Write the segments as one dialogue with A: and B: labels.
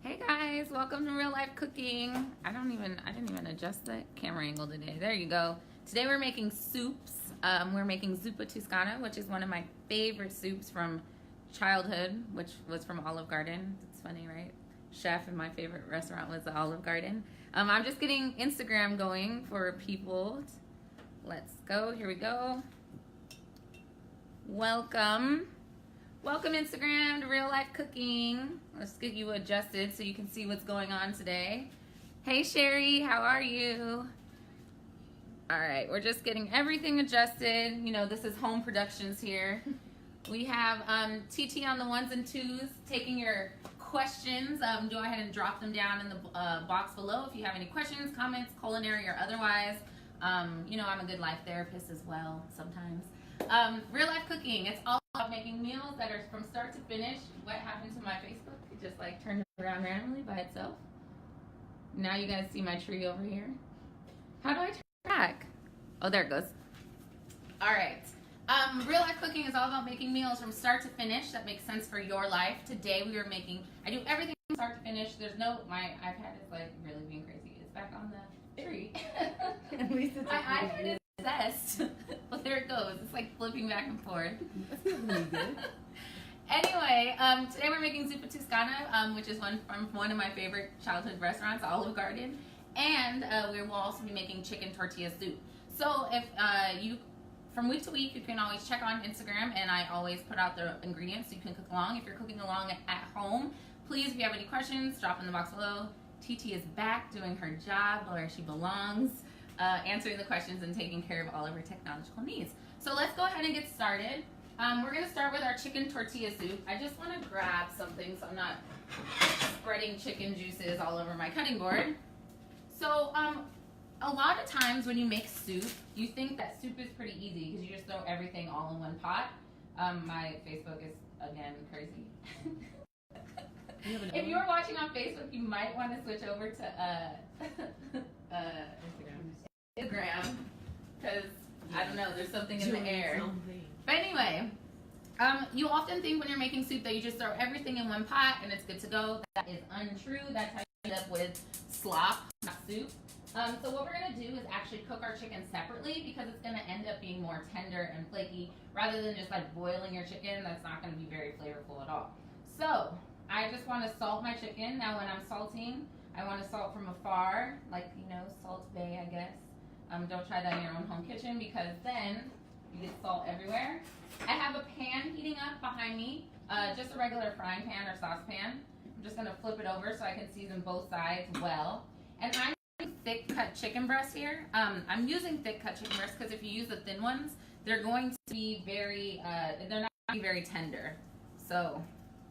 A: Hey guys, welcome to Real Life Cooking. I didn't even adjust the camera angle today. There you go. Today we're making soups. We're making Zuppa Toscana, which is one of my favorite soups from childhood, which was from Olive Garden. It's funny, right? Chef in my favorite restaurant was the Olive Garden. I'm just getting Instagram going for people. Let's go. Here we go. Welcome Instagram to Real Life Cooking. Let's get you adjusted so you can see what's going on today. Hey Sherry, how are you? All right, we're just getting everything adjusted. You know, this is home productions here. We have TT on the ones and twos taking your questions. Go ahead and drop them down in the box below if you have any questions, comments, culinary or otherwise. You know, I'm a good life therapist as well sometimes. Real Life Cooking, it's all about making meals that are from start to finish. What happened to my Facebook? It just like turned around randomly by itself. Now you guys see my tree over here. How do I turn it back? Oh, there it goes. All right. Real Life Cooking is all about making meals from start to finish that makes sense for your life. Today we are making, I do everything from start to finish. There's no, my iPad is like really being crazy. It's back on the tree.
B: At least it's
A: my iPad is obsessed. Well, there it goes. It's like flipping back and forth.
B: That's not really good.
A: Anyway, today we're making Zuppa Toscana, which is one from one of my favorite childhood restaurants, Olive Garden. And we will also be making chicken tortilla soup. So if from week to week, you can always check on Instagram, and I always put out the ingredients so you can cook along. If you're cooking along at home, please, if you have any questions, drop in the box below. TT is back doing her job where she belongs, answering the questions and taking care of all of her technological needs. So let's go ahead and get started. We're going to start with our chicken tortilla soup. I just want to grab something so I'm not spreading chicken juices all over my cutting board. So a lot of times when you make soup, you think that soup is pretty easy because you just throw everything all in one pot. My Facebook is, again, crazy. If you're watching on Facebook, you might want to switch over to Instagram because, I don't know, there's something in the air. But anyway, you often think when you're making soup that you just throw everything in one pot and it's good to go. That is untrue. That's how you end up with slop, not soup. So what we're going to do is actually cook our chicken separately because it's going to end up being more tender and flaky rather than just like boiling your chicken. That's not going to be very flavorful at all. So I just want to salt my chicken. Now when I'm salting, I want to salt from afar, like, you know, Salt Bay, I guess. Don't try that in your own home kitchen because then you get salt everywhere. I have a pan heating up behind me, just a regular frying pan or saucepan. I'm just going to flip it over so I can season both sides well. And I'm using thick cut chicken breasts here. I'm using thick cut chicken breasts because if you use the thin ones, they're going to be very, they're not going to be very tender. So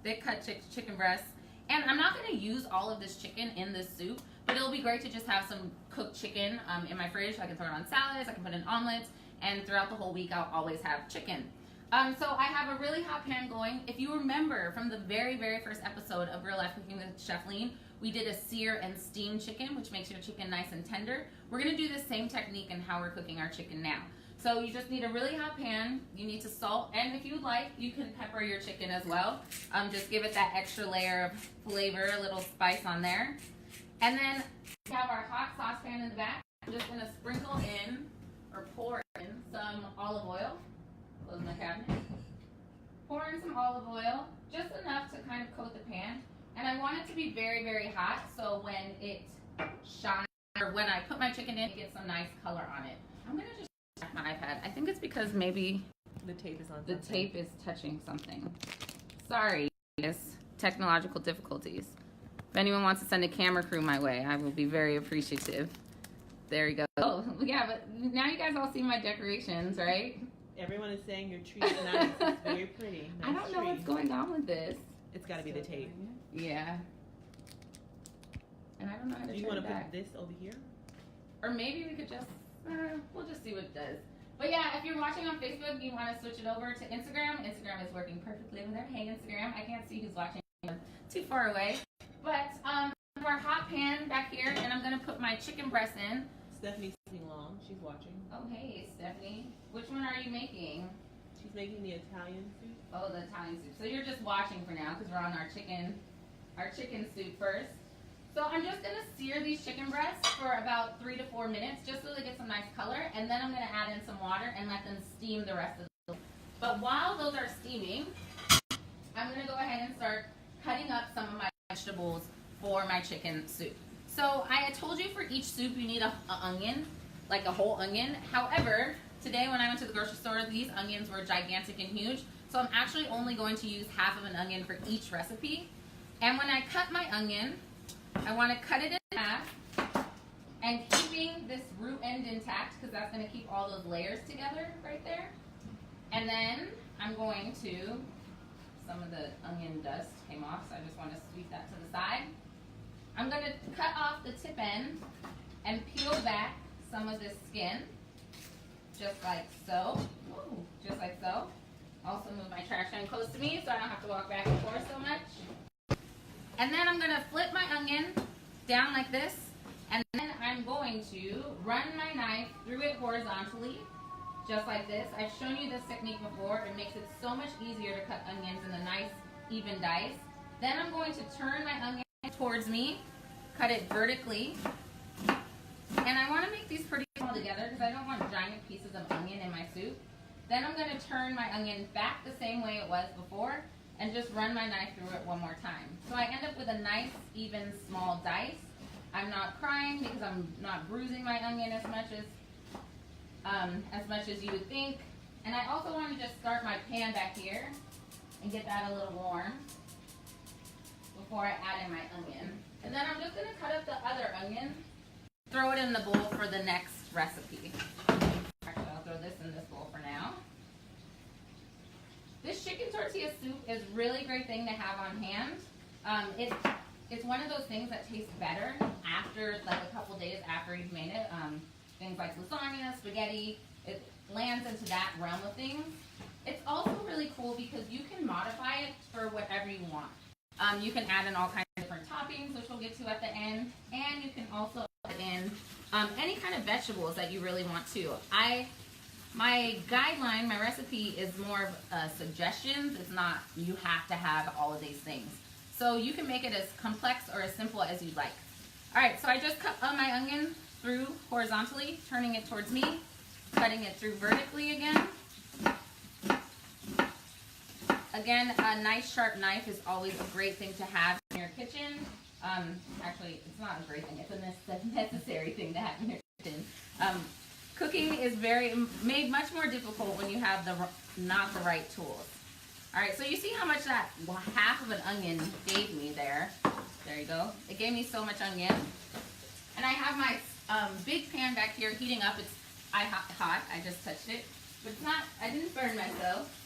A: thick cut chicken breasts. And I'm not going to use all of this chicken in this soup, but it'll be great to just have some cooked chicken in my fridge. I can throw it on salads, I can put it in omelets, and throughout the whole week I'll always have chicken. So I have a really hot pan going. If you remember from the very, very first episode of Real Life Cooking with Chefleen, we did a sear and steam chicken, which makes your chicken nice and tender. We're going to do the same technique in how we're cooking our chicken now. So you just need a really hot pan. You need to salt, and if you would like, you can pepper your chicken as well. Just give it that extra layer of flavor, a little spice on there. And then we have our hot saucepan in the back. I'm just going to sprinkle in or pour in some olive oil. Close my cabinet. Pour in some olive oil, just enough to kind of coat the pan. And I want it to be very, very hot, so when it shines, or when I put my chicken in, it gets some nice color on it. I'm going to just check my iPad. I think it's because maybe
B: the tape is on.
A: The tape is touching something. Sorry, guys. Technological difficulties. If anyone wants to send a camera crew my way, I will be very appreciative. There you go. Oh, yeah, but now you guys all see my decorations, right?
B: Everyone is saying your tree is nice. It's very pretty. Nice
A: I don't know
B: tree.
A: what's going on with this.
B: It's got to be the tape.
A: Yeah. And I don't know how to
B: Do you
A: turn
B: want
A: it
B: to
A: back.
B: put this over here?
A: Or maybe we could just, we'll just see what it does. But yeah, if you're watching on Facebook, you want to switch it over to Instagram. Instagram is working perfectly over there. Hey, Instagram. I can't see who's watching too far away. But our hot pan back here, and I'm going to put my chicken breast in.
B: Stephanie's sitting long. She's watching.
A: Oh, hey, Stephanie. Which one are you making?
B: She's making the Italian soup.
A: Oh, the Italian soup. So you're just watching for now because we're on our chicken our chicken soup first. So I'm just gonna sear these chicken breasts for about 3 to 4 minutes just so they get some nice color, and then I'm gonna add in some water and let them steam the rest of the. But while those are steaming, I'm gonna go ahead and start cutting up some of my vegetables for my chicken soup. So I had told you for each soup you need a onion, like a whole onion. However, today when I went to the grocery store, these onions were gigantic and huge. So I'm actually only going to use half of an onion for each recipe. And when I cut my onion, I want to cut it in half and keeping this root end intact because that's going to keep all those layers together right there. And then I'm going to, some of the onion dust came off, so I just want to sweep that to the side. I'm going to cut off the tip end and peel back some of this skin, just like so. Ooh, just like so. Also move my trash can close to me so I don't have to walk back and forth so much. And then I'm going to flip my onion down like this, and then I'm going to run my knife through it horizontally, just like this. I've shown you this technique before. It makes it so much easier to cut onions in a nice, even dice. Then I'm going to turn my onion towards me, cut it vertically, and I want to make these pretty small together because I don't want giant pieces of onion in my soup. Then I'm going to turn my onion back the same way it was before and just run my knife through it one more time. So I end up with a nice, even, small dice. I'm not crying because I'm not bruising my onion as much as you would think. And I also want to just start my pan back here and get that a little warm before I add in my onion. And then I'm just going to cut up the other onion, throw it in the bowl for the next recipe. Actually, I'll throw this in this bowl for now. This chicken tortilla soup is a really great thing to have on hand. It's one of those things that tastes better after, like a couple days after you've made it. Things like lasagna, spaghetti, it lands into that realm of things. It's also really cool because you can modify it for whatever you want. You can add in all kinds of different toppings, which we'll get to at the end, and you can also add in any kind of vegetables that you really want to. My guideline, my recipe is more of suggestions. It's not you have to have all of these things. So you can make it as complex or as simple as you'd like. All right, so I just cut my onion through horizontally, turning it towards me, cutting it through vertically again. Again, a nice sharp knife is always a great thing to have in your kitchen. Actually, it's not a great thing. It's a necessary thing to have in your kitchen. Cooking is made much more difficult when you have not the right tools. All right, so you see how much that half of an onion gave me there. There you go. It gave me so much onion. And I have my big pan back here heating up. It's hot. I just touched it. But it's not, I didn't burn myself.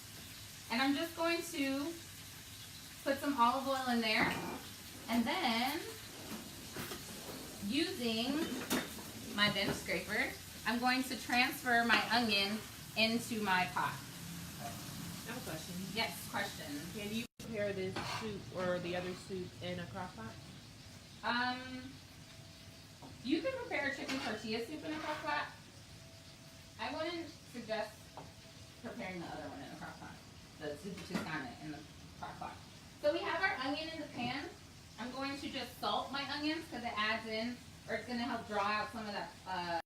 A: And I'm just going to put some olive oil in there. And then, using my bench scraper, I'm going to transfer my onion into my pot.
B: I have a question.
A: Yes, question.
B: Can you prepare this soup or the other soup in a crock pot?
A: You can prepare chicken tortilla soup in a crock pot. I wouldn't suggest preparing the other one in a crock pot. The Zuppa Toscana in the crock pot. So we have our onion in the pan. I'm going to just salt my onions because it adds in, or it's going to help draw out some of that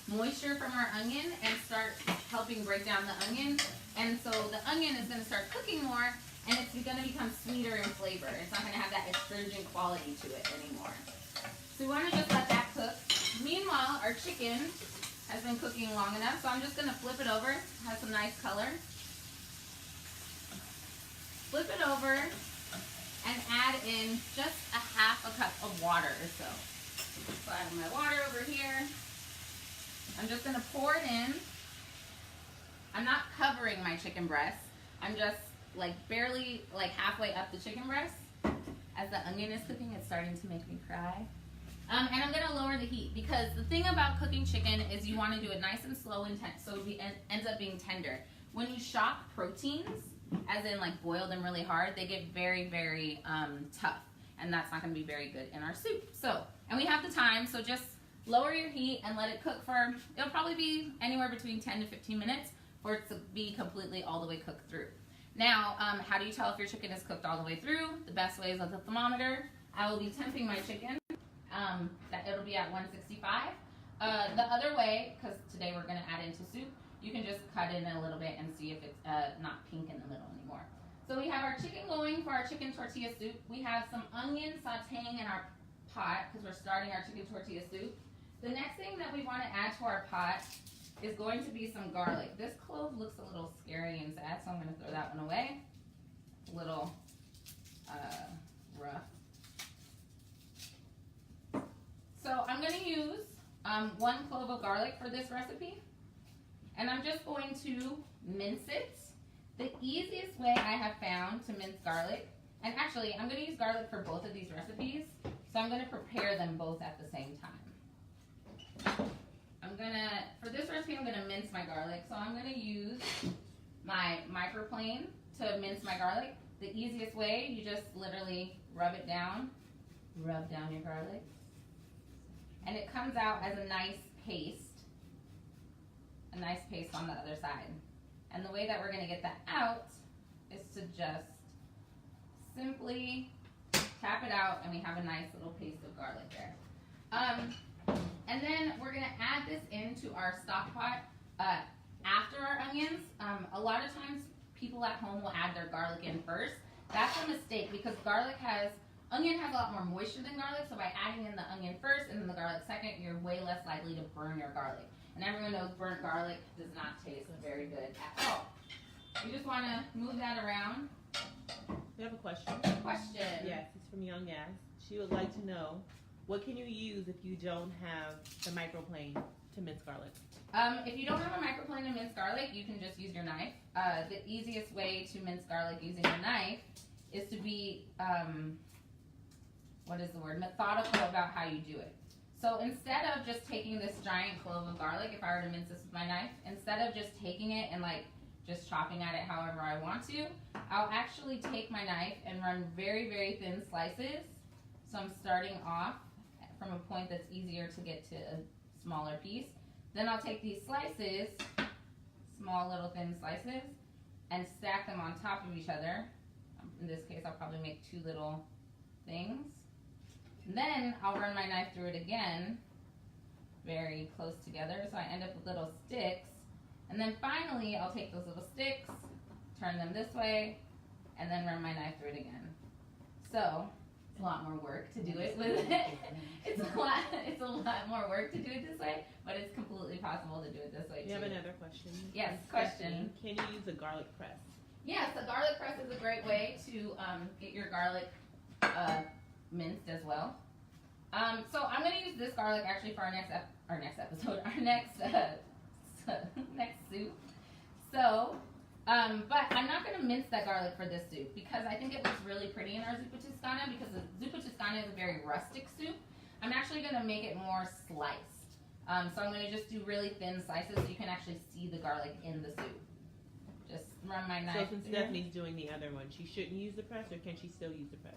A: moisture from our onion and start helping break down the onion. And so the onion is going to start cooking more, and it's going to become sweeter in flavor. It's not going to have that astringent quality to it anymore. So we want to just let that cook. Meanwhile, our chicken has been cooking long enough, so I'm just going to flip it over. It has some nice color. Flip it over and add in just a half a cup of water or so. So I have my water over here. I'm just going to pour it in. I'm not covering my chicken breast. I'm just like barely like halfway up the chicken breast. As the onion is cooking, it's starting to make me cry. And I'm going to lower the heat because the thing about cooking chicken is you want to do it nice and slow and so it ends up being tender. When you shock proteins, as in like boil them really hard, they get very, very tough. And that's not going to be very good in our soup. So, and we have the time, so just lower your heat and let it cook for, it'll probably be anywhere between 10 to 15 minutes for it to be completely all the way cooked through. Now, how do you tell if your chicken is cooked all the way through? The best way is with a thermometer. I will be temping my chicken. That it'll be at 165. The other way, because today we're going to add into soup, you can just cut in a little bit and see if it's not pink in the middle anymore. So we have our chicken going for our chicken tortilla soup. We have some onion sauteing in our pot because we're starting our chicken tortilla soup. The next thing that we want to add to our pot is going to be some garlic. This clove looks a little scary and sad, so I'm going to throw that one away. It's a little rough. So I'm going to use 1 clove of garlic for this recipe, and I'm just going to mince it. The easiest way I have found to mince garlic, and actually I'm going to use garlic for both of these recipes, so I'm going to prepare them both at the same time. For this recipe, I'm going to mince my garlic, so I'm going to use my microplane to mince my garlic. The easiest way, you just literally rub down your garlic, and it comes out as a nice paste on the other side. And the way that we're going to get that out is to just simply tap it out, and we have a nice little paste of garlic there. And then we're going to add this into our stock pot after our onions. A lot of times people at home will add their garlic in first. That's a mistake because onion has a lot more moisture than garlic, so by adding in the onion first and then the garlic second, you're way less likely to burn your garlic. And everyone knows burnt garlic does not taste very good at all. You just want to move that around.
B: We have a question. Yes, it's from Young Ass. She would like to know, what can you use if you don't have the microplane to mince garlic?
A: If you don't have a microplane to mince garlic, you can just use your knife. The easiest way to mince garlic using your knife is to be, methodical about how you do it. So instead of just taking this giant clove of garlic, if I were to mince this with my knife, instead of just taking it and just chopping at it however I want to, I'll actually take my knife and run very, very thin slices. So I'm starting off from a point that's easier to get to a smaller piece. Then I'll take these slices, small little thin slices, and stack them on top of each other. In this case, I'll probably make 2 little things. And then I'll run my knife through it again, very close together, so I end up with little sticks. And then finally, I'll take those little sticks, turn them this way, and then run my knife through it again. So it's a lot more work to do it with it. It's a lot more work to do it this way, but it's completely possible to do it this way too.
B: We have another question.
A: Yes, question.
B: Can you use a garlic press?
A: Yes, a garlic press is a great way to get your garlic minced as well. So I'm going to use this garlic actually for our next soup. So, but I'm not going to mince that garlic for this soup because I think it looks really pretty in our Zuppa Toscana because the Zuppa Toscana is a very rustic soup. I'm actually going to make it more sliced. So I'm going to just do really thin slices so you can actually see the garlic in the soup. Just run my knife.
B: So since Stephanie's doing the other one, she shouldn't use the press, or can she still use the press?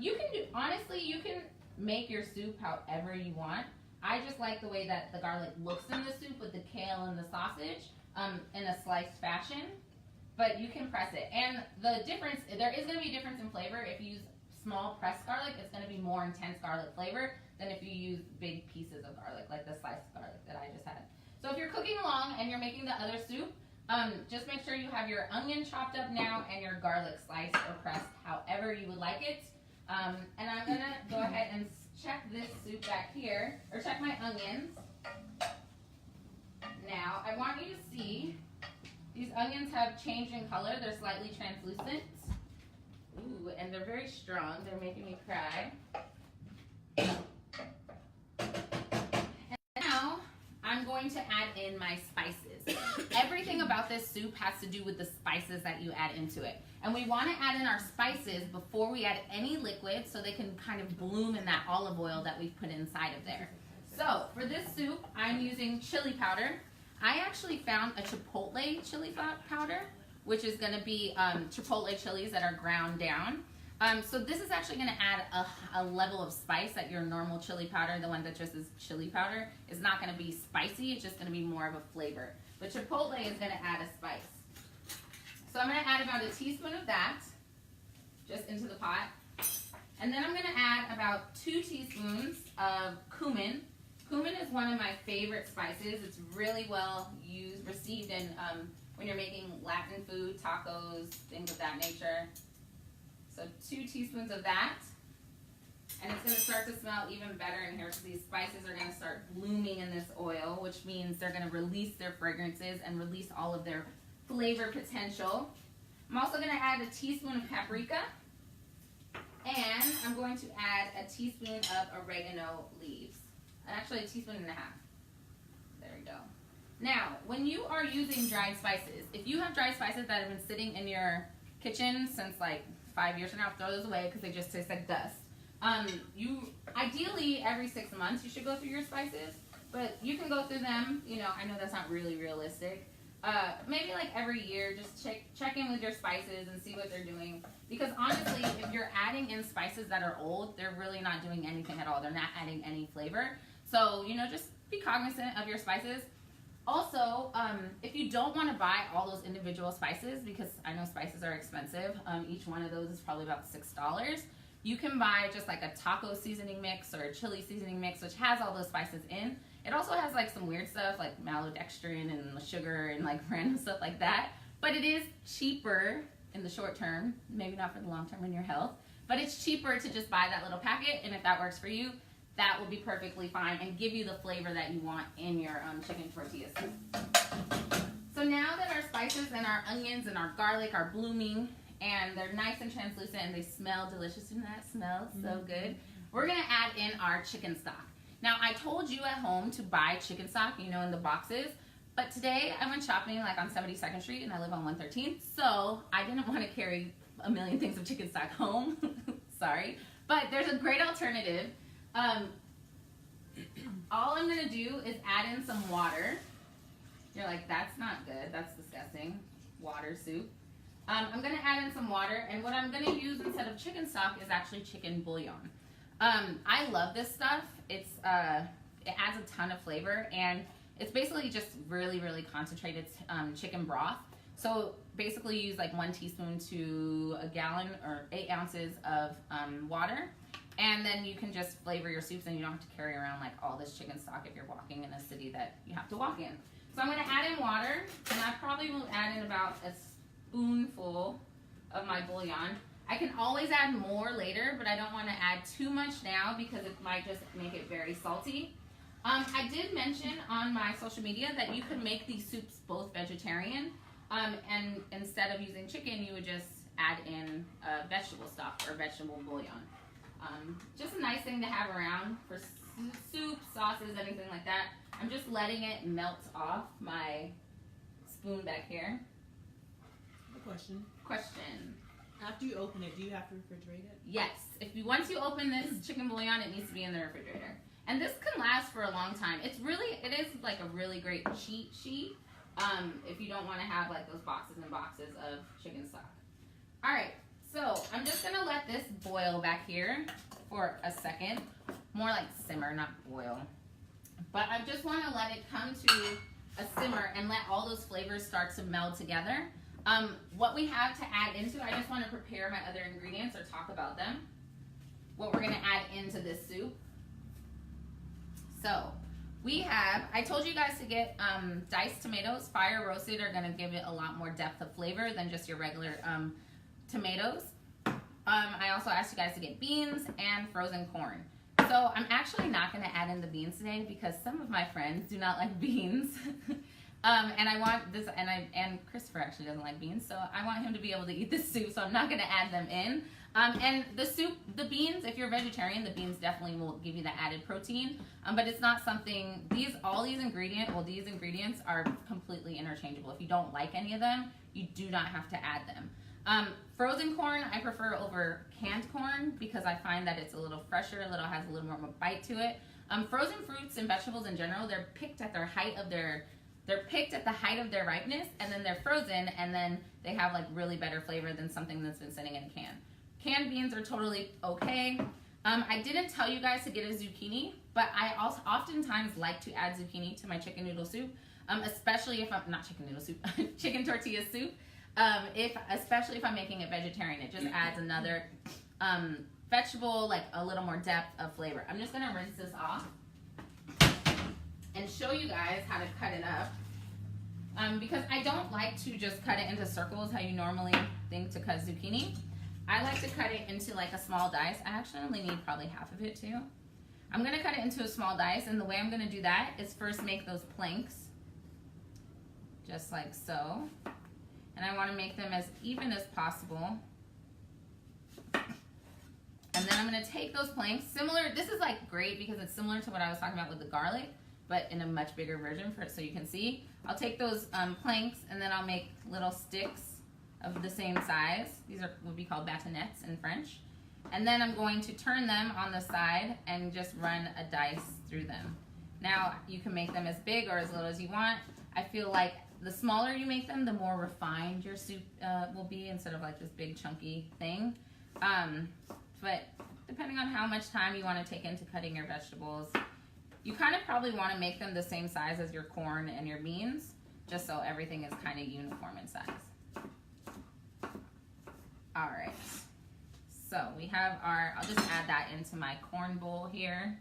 A: You can make your soup however you want. I just like the way that the garlic looks in the soup with the kale and the sausage in a sliced fashion. But you can press it. And the difference, there is going to be a difference in flavor. If you use small pressed garlic, it's going to be more intense garlic flavor than if you use big pieces of garlic, like the sliced garlic that I just had. So if you're cooking along and you're making the other soup, just make sure you have your onion chopped up now and your garlic sliced or pressed however you would like it. And I'm going to go ahead and check this soup back here, or check my onions. Now, I want you to see these onions have changed in color. They're slightly translucent. Ooh, and they're very strong. They're making me cry. And now, I'm going to add in my spices. Everything about this soup has to do with the spices that you add into it. And we want to add in our spices before we add any liquid so they can kind of bloom in that olive oil that we've put inside of there. So for this soup, I'm using chili powder. I actually found a chipotle chili powder, which is going to be chipotle chilies that are ground down. So this is actually going to add a level of spice that your normal chili powder, the one that just is chili powder, is not going to be spicy. It's just going to be more of a flavor. But chipotle is going to add a spice. So I'm going to add about a teaspoon of that just into the pot. And then I'm going to add about 2 teaspoons of cumin. Cumin is one of my favorite spices. It's really well received in when you're making Latin food, tacos, things of that nature. So 2 teaspoons of that. And it's going to start to smell even better in here because these spices are going to start blooming in this oil, which means they're going to release their fragrances and release all of their flavor potential. I'm also going to add a teaspoon of paprika. And I'm going to add a teaspoon of oregano leaves. Actually, a teaspoon and a half. There we go. Now, when you are using dried spices, if you have dried spices that have been sitting in your kitchen since like 5 years from now, throw those away because they just taste like dust. You ideally every 6 months you should go through your spices, but you can go through them. You know, I know that's not really realistic. Maybe like every year, just check in with your spices and see what they're doing. Because honestly, if you're adding in spices that are old, they're really not doing anything at all. They're not adding any flavor. So, you know, just be cognizant of your spices. Also, if you don't want to buy all those individual spices, because I know spices are expensive, each one of those is probably about $6. You can buy just like a taco seasoning mix or a chili seasoning mix, which has all those spices in. It also has like some weird stuff like maltodextrin and sugar and like random stuff like that. But it is cheaper in the short term, maybe not for the long term in your health, but it's cheaper to just buy that little packet. And if that works for you, that will be perfectly fine and give you the flavor that you want in your chicken tortilla soup. So now that our spices and our onions and our garlic are blooming and they're nice and translucent and they smell delicious, and that smells so good, we're gonna add in our chicken stock. Now, I told you at home to buy chicken stock, you know, in the boxes, but today I went shopping like on 72nd Street and I live on 113th, so I didn't want to carry a million things of chicken stock home. Sorry, but there's a great alternative. All I'm gonna do is add in some water. You're like, that's not good, that's disgusting. Water soup. I'm gonna add in some water, and what I'm gonna use instead of chicken stock is actually chicken bouillon. I love this stuff. It adds a ton of flavor, and it's basically just really, really concentrated chicken broth. So basically use like 1 teaspoon to a gallon or 8 ounces of water. And then you can just flavor your soups and you don't have to carry around like all this chicken stock if you're walking in a city that you have to walk in. So I'm gonna add in water, and I probably will add in about a spoonful of my bouillon. I can always add more later, but I don't want to add too much now because it might just make it very salty. I did mention on my social media that you could make these soups both vegetarian, and instead of using chicken, you would just add in vegetable stock or vegetable bouillon. Just a nice thing to have around for soup, sauces, anything like that. I'm just letting it melt off my spoon back here.
B: Question.
A: Question.
B: After you open it, do you have to refrigerate it?
A: Yes. Once you open this chicken bouillon, it needs to be in the refrigerator. And this can last for a long time. It is like a really great cheat sheet if you don't want to have like those boxes and boxes of chicken stock. All right. So I'm just going to let this boil back here for a second. More like simmer, not boil. But I just want to let it come to a simmer and let all those flavors start to meld together. What we have to add into, I just want to prepare my other ingredients or talk about them. What we're going to add into this soup. So I told you guys to get diced tomatoes. Fire roasted are going to give it a lot more depth of flavor than just your regular tomatoes. I also asked you guys to get beans and frozen corn. So I'm actually not going to add in the beans today because some of my friends do not like beans. And I want this, and Christopher actually doesn't like beans, so I want him to be able to eat this soup, so I'm not going to add them in. And the soup, the beans, if you're vegetarian, the beans definitely will give you the added protein, but it's not something, these ingredients are completely interchangeable. If you don't like any of them, you do not have to add them. Frozen corn, I prefer over canned corn because I find that it's a little fresher, has a little more bite to it. Frozen fruits and vegetables in general, they're picked at the height of their ripeness, and then they're frozen, and then they have like really better flavor than something that's been sitting in a can. Canned beans are totally okay. I didn't tell you guys to get a zucchini, but I also oftentimes like to add zucchini to my chicken noodle soup, especially if I'm not chicken noodle soup, chicken tortilla soup. Especially if I'm making it vegetarian, it just adds another vegetable, like a little more depth of flavor. I'm just gonna rinse this off and show you guys how to cut it up. Because I don't like to just cut it into circles how you normally think to cut zucchini. I like to cut it into like a small dice. I actually only need probably half of it too. I'm gonna cut it into a small dice, and the way I'm gonna do that is first make those planks, just like so. And I wanna make them as even as possible. And then I'm gonna take those planks, similar, this is like great because it's similar to what I was talking about with the garlic, but in a much bigger version for it so you can see. I'll take those planks and then I'll make little sticks of the same size. These would be called bâtonnets in French. And then I'm going to turn them on the side and just run a dice through them. Now you can make them as big or as little as you want. I feel like the smaller you make them, the more refined your soup will be instead of like this big chunky thing. But depending on how much time you want to take into cutting your vegetables, you kind of probably want to make them the same size as your corn and your beans, just so everything is kind of uniform in size. All right, so we have our, I'll just add that into my corn bowl here.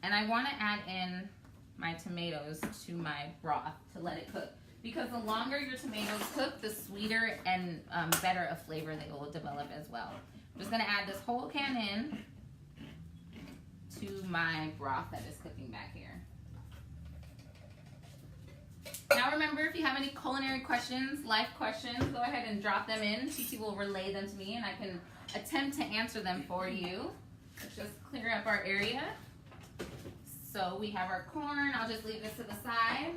A: And I want to add in my tomatoes to my broth to let it cook. Because the longer your tomatoes cook, the sweeter and better of flavor they will develop as well. I'm just gonna add this whole can in to my broth that is cooking back here. Now remember, if you have any culinary questions, life questions, go ahead and drop them in. TT will relay them to me and I can attempt to answer them for you. Let's just clear up our area. So we have our corn. I'll just leave this to the side.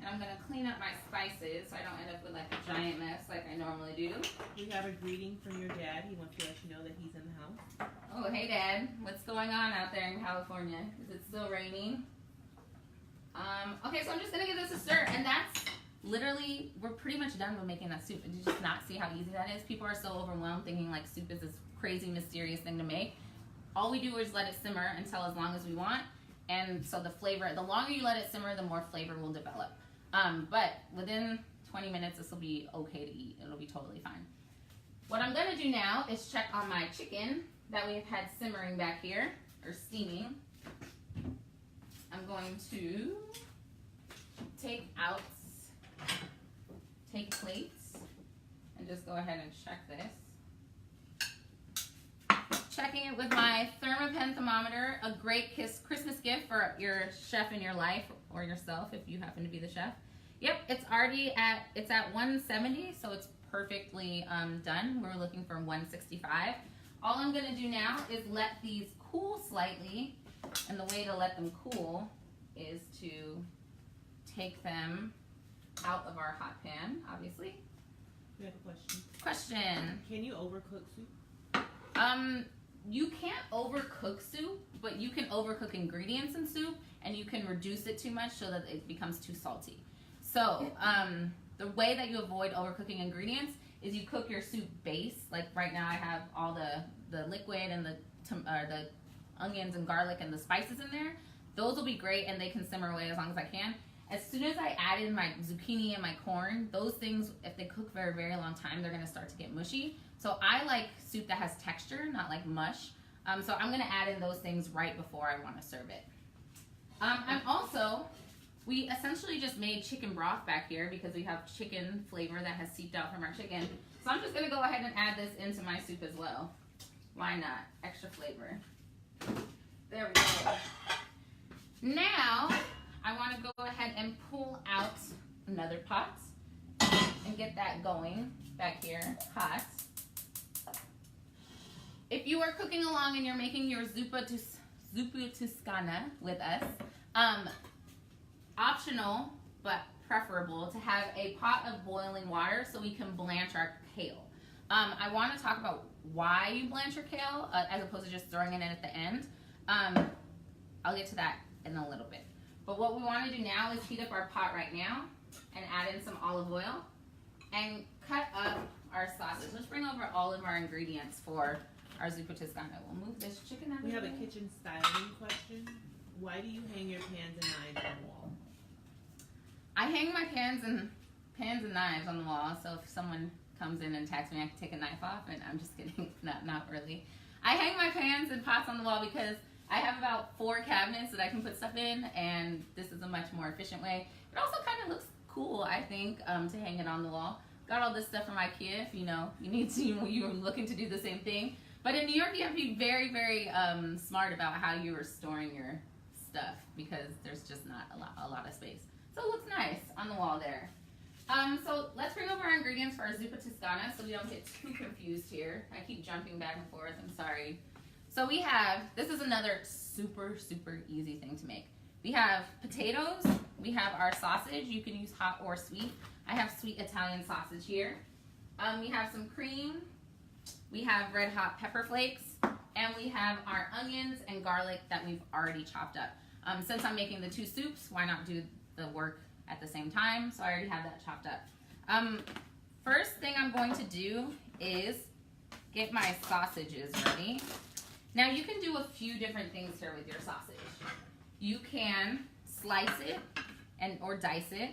A: And I'm gonna clean up my spices so I don't end up with like a giant mess like I normally do.
B: We have a greeting from your dad. He wants to let you know that he's in the house.
A: Oh, hey Dad. What's going on out there in California? Is it still raining? Okay, so I'm just gonna give this a stir, and that's literally, we're pretty much done with making that soup. Did you just not see how easy that is? People are so overwhelmed thinking like soup is this crazy, mysterious thing to make. All we do is let it simmer until as long as we want, and so the flavor, the longer you let it simmer, the more flavor will develop. But within 20 minutes, this will be okay to eat. It'll be totally fine. What I'm gonna do now is check on my chicken that we've had simmering back here, or steaming. I'm going to take plates and just go ahead and check this. Checking it with my Thermopen thermometer, a great Christmas gift for your chef in your life or yourself if you happen to be the chef. Yep, it's at 170, so it's perfectly done. We're looking for 165. All I'm gonna do now is let these cool slightly, and the way to let them cool is to take them out of our hot pan, obviously.
B: We have a question.
A: Question.
B: Can you overcook soup?
A: You can't overcook soup, but you can overcook ingredients in soup, and you can reduce it too much so that it becomes too salty. So, the way that you avoid overcooking ingredients is you cook your soup base. Like right now I have all the liquid and the onions and garlic and the spices in there. Those will be great and they can simmer away as long as I can. As soon as I add in my zucchini and my corn, those things, if they cook for a very long time, they're gonna start to get mushy. So I like soup that has texture, not like mush. So I'm gonna add in those things right before I wanna serve it. We essentially just made chicken broth back here because we have chicken flavor that has seeped out from our chicken. So I'm just gonna go ahead and add this into my soup as well. Why not? Extra flavor. There we go. Now, I want to go ahead and pull out another pot and get that going back here, hot. If you are cooking along and you're making your Zuppa Toscana with us, optional but preferable to have a pot of boiling water so we can blanch our kale. I want to talk about why you blanch your kale as opposed to just throwing it in at the end. I'll get to that in a little bit. But what we want to do now is heat up our pot right now and add in some olive oil and cut up our sausage. Let's bring over all of our ingredients for our Zuppa Toscana. We'll move this chicken out of the way.
B: We have a kitchen styling question. Why do you hang your pans and knives on the wall?
A: I hang my pans and pans and knives on the wall, so if someone comes in and attacks me, I can take a knife off, and I'm just kidding. Not really. I hang my pans and pots on the wall because I have about 4 cabinets that I can put stuff in, and this is a much more efficient way. It also kind of looks cool, I think, to hang it on the wall. Got all this stuff from IKEA, if you know, you're looking to do the same thing. But in New York, you have to be very, very smart about how you are storing your stuff because there's just not a lot of space. So it looks nice on the wall there. So let's bring over our ingredients for our Zuppa Toscana so we don't get too confused here. I keep jumping back and forth, I'm sorry. So we have, this is another super, super easy thing to make. We have potatoes, we have our sausage, you can use hot or sweet. I have sweet Italian sausage here. We have some cream, we have red hot pepper flakes, and we have our onions and garlic that we've already chopped up. Since I'm making the 2 soups, why not do the work at the same time? So I already have that chopped up. First thing I'm going to do is get my sausages ready. Now you can do a few different things here with your sausage. You can slice it or dice it.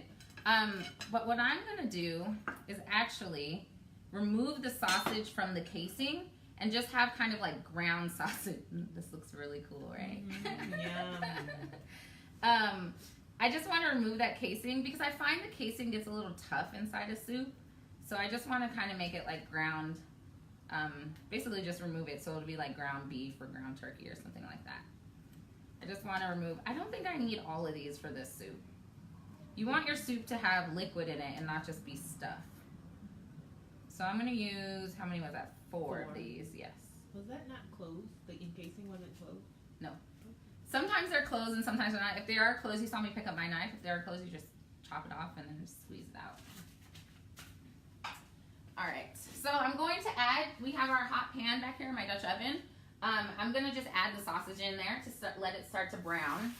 A: But what I'm gonna do is actually remove the sausage from the casing and just have kind of like ground sausage. This looks really cool, right? Yum. I just want to remove that casing because I find the casing gets a little tough inside a soup. So I just want to kind of make it like ground, basically just remove it so it'll be like ground beef or ground turkey or something like that. I just want to remove, I don't think I need all of these for this soup. You want your soup to have liquid in it and not just be stuff. So I'm going to use, how many was that? 4 of these, yes.
B: Was that not closed? The encasing wasn't closed?
A: No. Sometimes they're closed and sometimes they're not. If they are closed, you saw me pick up my knife. If they are closed, you just chop it off and then squeeze it out. All right, so I'm going to add, we have our hot pan back here in my Dutch oven. I'm gonna just add the sausage in there to let it start to brown.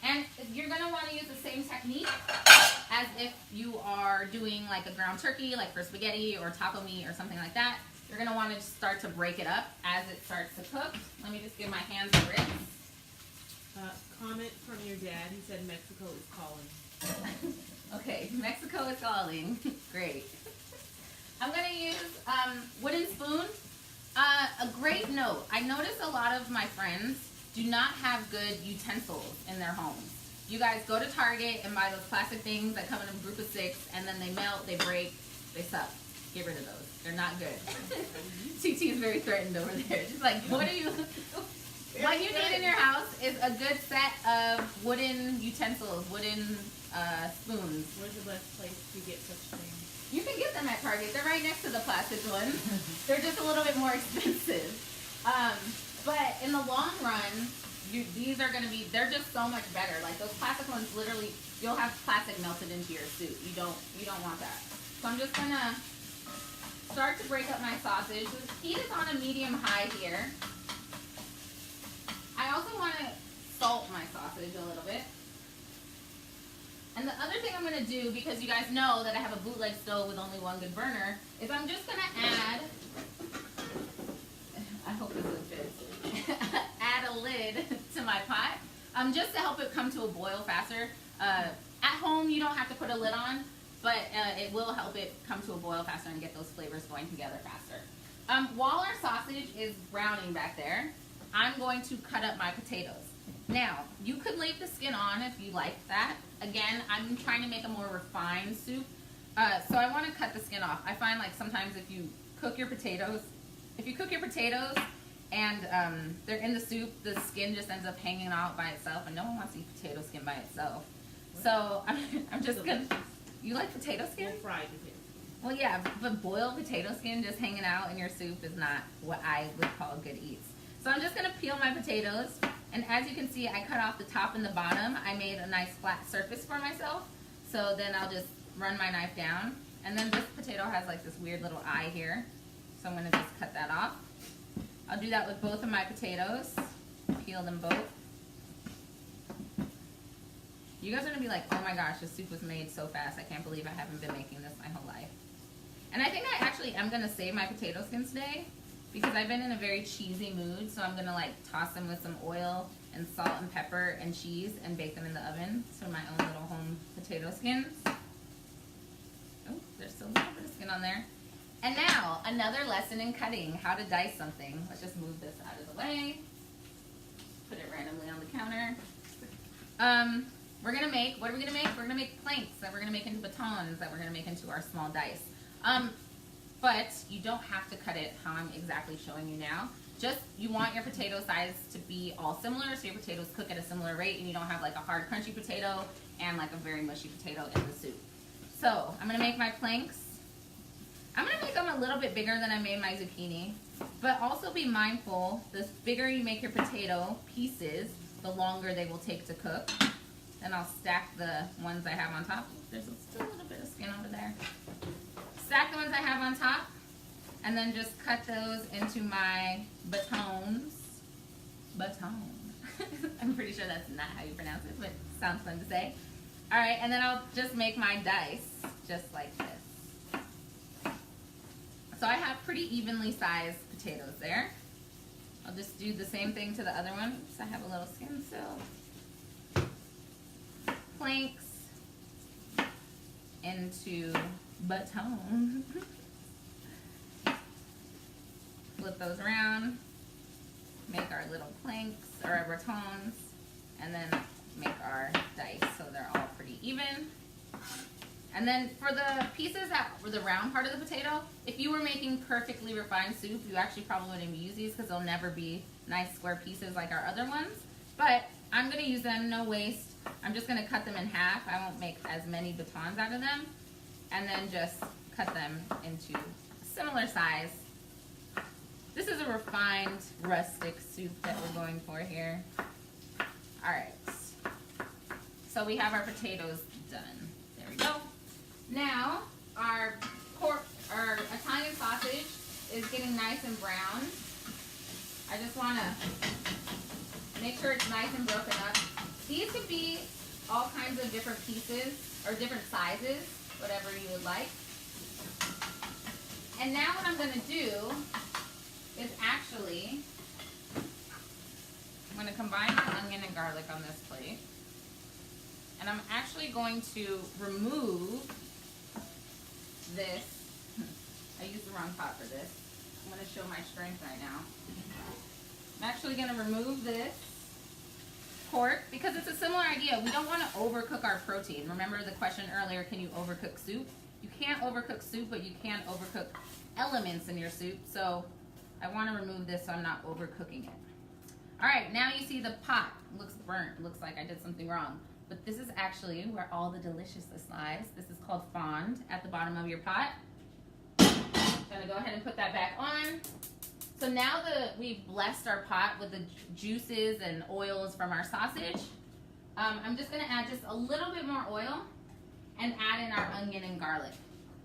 A: And you're gonna wanna use the same technique as if you are doing like a ground turkey, like for spaghetti or taco meat or something like that. You're gonna wanna start to break it up as it starts to cook. Let me just give my hands a rinse.
B: Comment from your dad, he said Mexico is calling.
A: Okay, Mexico is calling. Great. I'm gonna use wooden spoon. A great note, I notice a lot of my friends do not have good utensils in their homes. You guys go to Target and buy those plastic things that come in a group of 6 and then they melt, they break, they suck. Get rid of those. They're not good. TT is very threatened over there. She's like, what are you... What you need in your house is a good set of wooden utensils, wooden spoons.
B: Where's the best place to get such things?
A: You can get them at Target. They're right next to the plastic ones. They're just a little bit more expensive. But in the long run, these are going to be, they're just so much better. Like those plastic ones, literally, you'll have plastic melted into your soup. You don't want that. So I'm just going to start to break up my sausage. The heat is on a medium-high here. I also want to salt my sausage a little bit. And the other thing I'm going to do, because you guys know that I have a bootleg stove with only 1 good burner, is I'm just going to add, I hope this fits, add a lid to my pot, just to help it come to a boil faster. At home, you don't have to put a lid on, but it will help it come to a boil faster and get those flavors going together faster. While our sausage is browning back there, I'm going to cut up my potatoes. Now, you could leave the skin on if you like that. Again, I'm trying to make a more refined soup, so I want to cut the skin off. I find like sometimes if you cook your potatoes and they're in the soup, the skin just ends up hanging out by itself, and no one wants to eat potato skin by itself. So I'm just gonna. You like potato skin?
B: Or fried potato.
A: Well, yeah, but boiled potato skin just hanging out in your soup is not what I would call good eats. So I'm just going to peel my potatoes, and as you can see, I cut off the top and the bottom. I made a nice flat surface for myself, so then I'll just run my knife down, and then this potato has like this weird little eye here, so I'm going to just cut that off. I'll do that with both of my potatoes, peel them both. You guys are going to be like, oh my gosh, this soup was made so fast. I can't believe I haven't been making this my whole life. And I think I actually am going to save my potato skins today, because I've been in a very cheesy mood, so I'm gonna like toss them with some oil and salt and pepper and cheese and bake them in the oven. So my own little home potato skins. There's still a little bit of skin on there. And now, another lesson in cutting, how to dice something. Let's just move this out of the way. Put it randomly on the counter. We're gonna make, what are we gonna make? We're gonna make planks that we're gonna make into batons that we're gonna make into our small dice. But you don't have to cut it how I'm exactly showing you now. Just, you want your potato size to be all similar, so your potatoes cook at a similar rate and you don't have like a hard crunchy potato and like a very mushy potato in the soup. So, I'm gonna make my planks. I'm gonna make them a little bit bigger than I made my zucchini, but also be mindful, the bigger you make your potato pieces, the longer they will take to cook. Then I'll stack the ones I have on top. There's still a little bit of skin over there. Stack the ones I have on top, and then just cut those into my batons. Baton. I'm pretty sure that's not how you pronounce it, but it sounds fun to say. All right, and then I'll just make my dice just like this. So I have pretty evenly sized potatoes there. I'll just do the same thing to the other one. Oops, I have a little skin still. Planks into baton. Flip those around, make our little planks or our batons, and then make our dice so they're all pretty even. And then for the pieces that were the round part of the potato, if you were making perfectly refined soup, you actually probably wouldn't use these because they'll never be nice square pieces like our other ones. But I'm going to use them, no waste. I'm just going to cut them in half. I won't make as many batons out of them. And then just cut them into a similar size. This is a refined rustic soup that we're going for here. All right. So we have our potatoes done. There we go. Now our Italian sausage is getting nice and brown. I just want to make sure it's nice and broken up. These could be all kinds of different pieces or different sizes, whatever you would like. And now what I'm going to do is actually, I'm going to combine my onion and garlic on this plate. And I'm actually going to remove this. I used the wrong pot for this. I'm going to show my strength right now. I'm actually going to remove this pork because it's a similar idea. We don't want to overcook our protein. Remember the question earlier, can you overcook soup? You can't overcook soup, but you can overcook elements in your soup. So I want to remove this so I'm not overcooking it. All right, now you see the pot looks burnt. It looks like I did something wrong. But this is actually where all the deliciousness lies. This is called fond at the bottom of your pot. I'm gonna go ahead and put that back on. So now that we've blessed our pot with the juices and oils from our sausage, I'm just gonna add just a little bit more oil and add in our onion and garlic.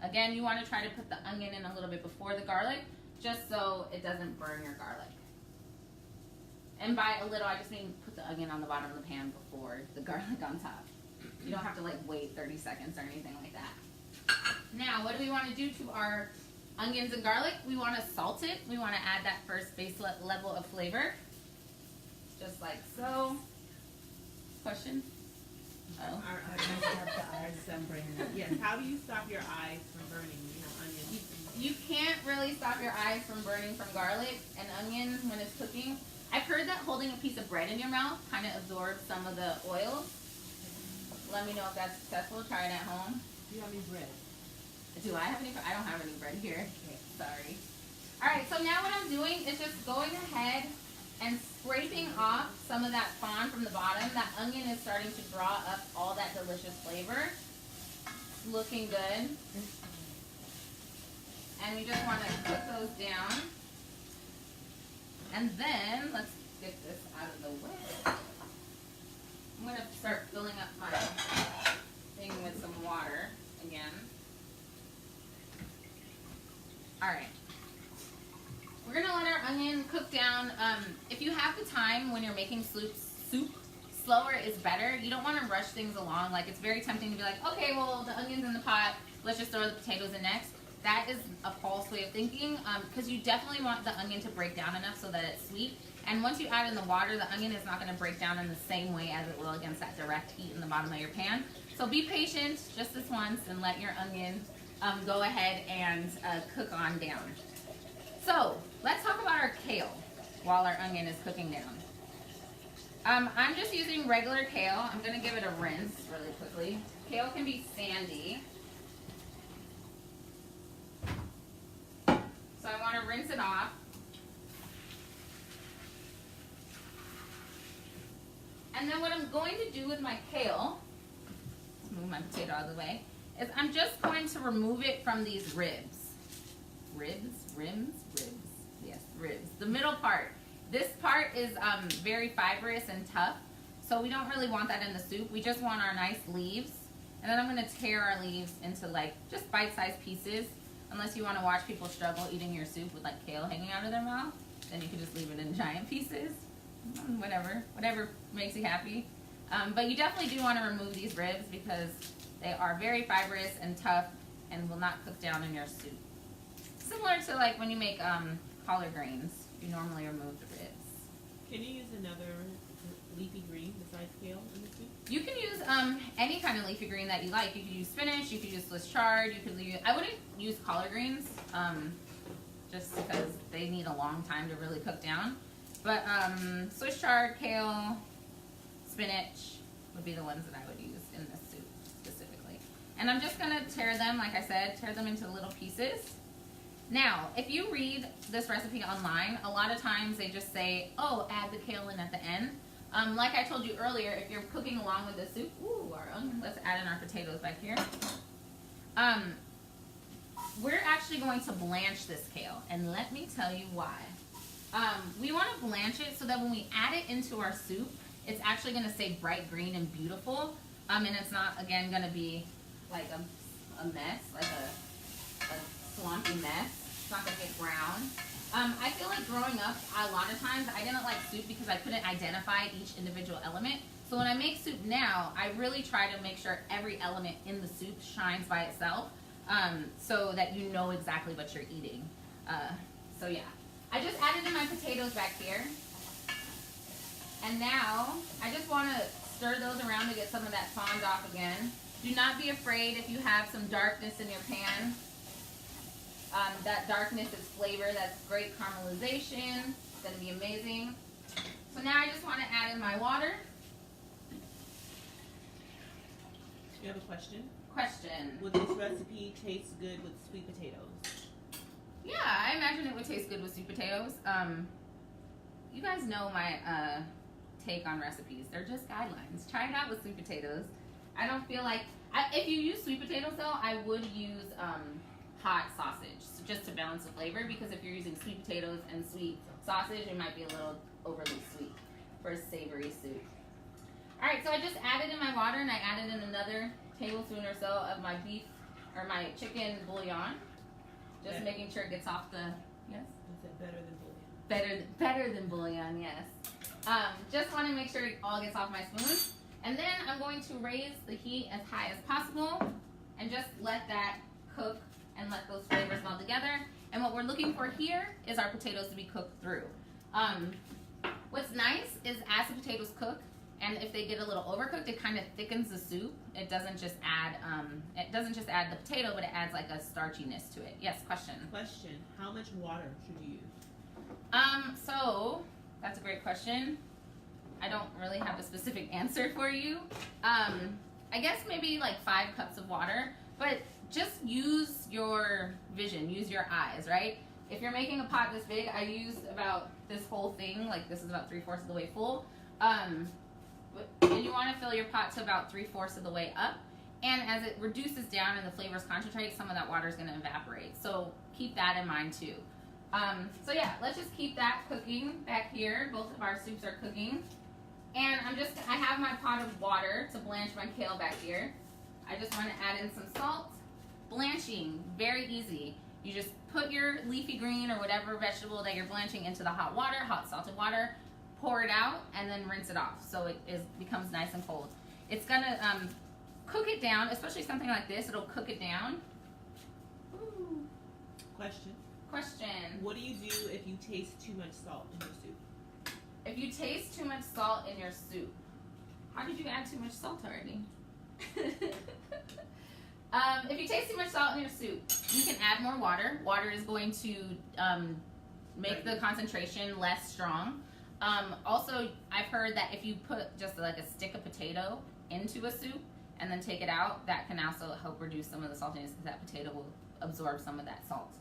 A: Again, you wanna try to put the onion in a little bit before the garlic, just so it doesn't burn your garlic. And by a little, I just mean put the onion on the bottom of the pan before the garlic on top. You don't have to like wait 30 seconds or anything like that. Now, what do we want to do to our onions and garlic? We want to salt it. We want to add that first base level of flavor. Just like so. Question? Oh.
B: Our eyes burning. Yes. How do you stop your eyes from burning? You know, onions.
A: You can't really stop your eyes from burning from garlic and onion when it's cooking. I've heard that holding a piece of bread in your mouth kind of absorbs some of the oil. Let me know if that's successful. Try it at home.
B: Do you have any bread?
A: Do I have any? I don't have any bread here. Okay, sorry. All right, so now what I'm doing is just going ahead and scraping off some of that fond from the bottom. That onion is starting to draw up all that delicious flavor. It's looking good. And we just want to put those down. And then, let's get this out of the way. I'm going to start filling up my thing with some water again. Alright. We're going to let our onion cook down. If you have the time when you're making soup, slower is better. You don't want to rush things along. Like, it's very tempting to be like, okay, well, the onion's in the pot. Let's just throw the potatoes in next. That is a false way of thinking because you definitely want the onion to break down enough so that it's sweet. And once you add in the water, the onion is not going to break down in the same way as it will against that direct heat in the bottom of your pan. So be patient just this once and let your onion go ahead and cook on down. So let's talk about our kale while our onion is cooking down. I'm just using regular kale. I'm going to give it a rinse really quickly. Kale can be sandy. So I want to rinse it off. And then what I'm going to do with my kale, let's move my potato out of the way, is I'm just going to remove it from these ribs. Ribs? Yes, ribs. The middle part. This part is very fibrous and tough, so we don't really want that in the soup. We just want our nice leaves. And then I'm going to tear our leaves into like just bite-sized pieces. Unless you want to watch people struggle eating your soup with like kale hanging out of their mouth, then you can just leave it in giant pieces. Whatever makes you happy. But you definitely do want to remove these ribs because they are very fibrous and tough and will not cook down in your soup. Similar to like when you make collard greens, you normally remove the ribs. Can you use another leafy green besides kale in the soup? You can use any kind of leafy green that you like. You could use spinach, you could use Swiss chard, you could use, I wouldn't use collard greens just because they need a long time to really cook down. But Swiss chard, kale, spinach would be the ones that I would use in this soup specifically. And I'm just going to tear them, like I said, tear them into little pieces. Now, if you read this recipe online, a lot of times they just say, oh, add the kale in at the end. Like I told you earlier, if you're cooking along with the soup, let's add in our potatoes back here. We're actually going to blanch this kale, and let me tell you why. We want to blanch it so that when we add it into our soup, it's actually going to stay bright green and beautiful, and it's not, again, going to be like a mess, like a swampy mess. It's not going to get brown. I feel like growing up, a lot of times, I didn't like soup because I couldn't identify each individual element. So when I make soup now, I really try to make sure every element in the soup shines by itself, so that you know exactly what you're eating. So yeah. I just added in my potatoes back here. And now, I just want to stir those around to get some of that fond off again. Do not be afraid if you have some darkness in your pan. That darkness is flavor. That's great caramelization. It's going to be amazing. So now I just want to add in my water.
B: You have a question?
A: Question.
B: Would this recipe taste good with sweet potatoes?
A: Yeah, I imagine it would taste good with sweet potatoes. You guys know my take on recipes. They're just guidelines. Try it out with sweet potatoes. I don't feel like, if you use sweet potatoes though, I would use hot sausage just to balance the flavor, because if you're using sweet potatoes and sweet sausage, it might be a little overly sweet for a savory soup. Alright, so I just added in my water, and I added in another tablespoon or so of my beef, or my chicken bouillon. Just making sure it gets off the, yes?
B: Is it better than bouillon?
A: Better than bouillon, yes. Just want to make sure it all gets off my spoon. And then I'm going to raise the heat as high as possible and just let that cook and let those flavors meld together. And what we're looking for here is our potatoes to be cooked through. What's nice is as the potatoes cook, and if they get a little overcooked, it kind of thickens the soup. It doesn't just add the potato, but it adds like a starchiness to it. Yes, question.
B: Question. How much water should you use?
A: So that's a great question. I don't really have a specific answer for you. I guess maybe like 5 cups of water, but just use your vision, use your eyes, right? If you're making a pot this big, I used about this whole thing, like this is about 3/4 of the way full. And you want to fill your pot to about 3/4 of the way up. And as it reduces down and the flavors concentrate, some of that water is going to evaporate. So keep that in mind too. So yeah, let's just keep that cooking back here. Both of our soups are cooking. And I have my pot of water to blanch my kale back here. I just want to add in some salt. Blanching, very easy. You just put your leafy green or whatever vegetable that you're blanching into the hot water, hot salted water, pour it out, and then rinse it off so it becomes nice and cold. It's gonna cook it down, especially something like this, it'll cook it down. Ooh.
B: Question.
A: What
B: do you do if you taste too much salt in your soup?
A: If you taste too much salt in your soup, how did you add too much salt already? If you taste too much salt in your soup, you can add more water. Water is going to make the concentration less strong. Also, I've heard that if you put just like a stick of potato into a soup and then take it out, that can also help reduce some of the saltiness because that potato will absorb some of that salt.